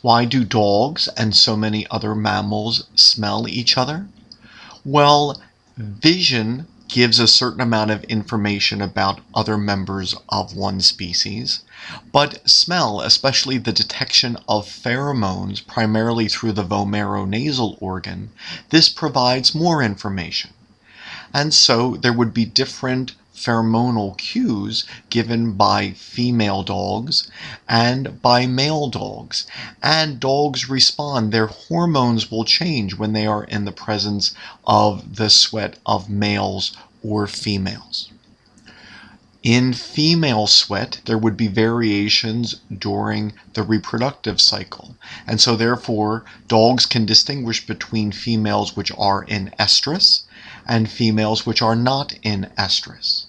Why do dogs and so many other mammals smell each other? Well, vision gives a certain amount of information about other members of one species, but smell, especially the detection of pheromones, primarily through the vomeronasal organ, this provides more information. And so there would be different pheromonal cues given by female dogs and by male dogs. And dogs respond, their hormones will change when they are in the presence of the sweat of males or females. In female sweat, there would be variations during the reproductive cycle. And so, therefore, dogs can distinguish between females which are in estrus and females which are not in estrus.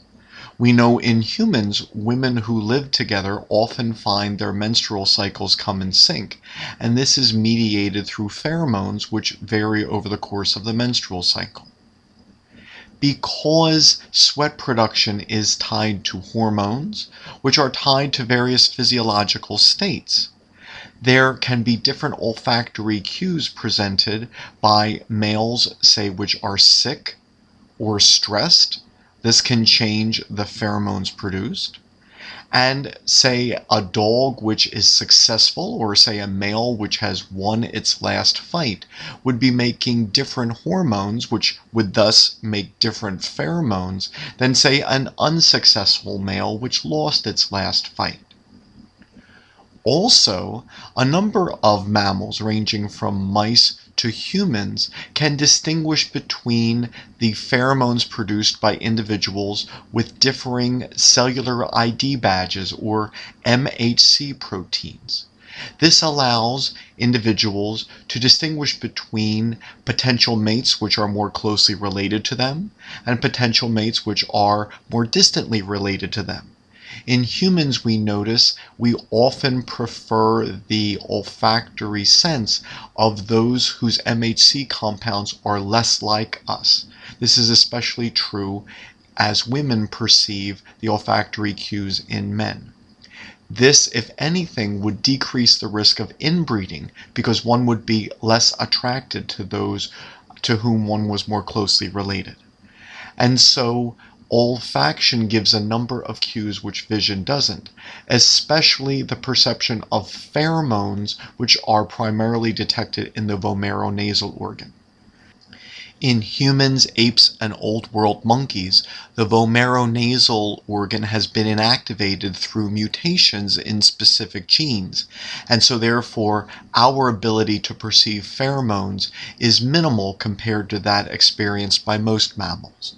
We know in humans, women who live together often find their menstrual cycles come in sync, and this is mediated through pheromones which vary over the course of the menstrual cycle. Because sweat production is tied to hormones, which are tied to various physiological states, there can be different olfactory cues presented by males, say, which are sick or stressed. This can change the pheromones produced. And say a dog which is successful, or say a male which has won its last fight, would be making different hormones, which would thus make different pheromones than say an unsuccessful male which lost its last fight. Also, a number of mammals, ranging from mice to humans, can distinguish between the pheromones produced by individuals with differing cellular ID badges, or MHC proteins. This allows individuals to distinguish between potential mates which are more closely related to them and potential mates which are more distantly related to them. In humans, we notice we often prefer the olfactory sense of those whose MHC compounds are less like us. This is especially true as women perceive the olfactory cues in men. This, if anything, would decrease the risk of inbreeding because one would be less attracted to those to whom one was more closely related. And so olfaction gives a number of cues which vision doesn't, especially the perception of pheromones, which are primarily detected in the vomeronasal organ. In humans, apes, and old world monkeys, the vomeronasal organ has been inactivated through mutations in specific genes, and so therefore our ability to perceive pheromones is minimal compared to that experienced by most mammals.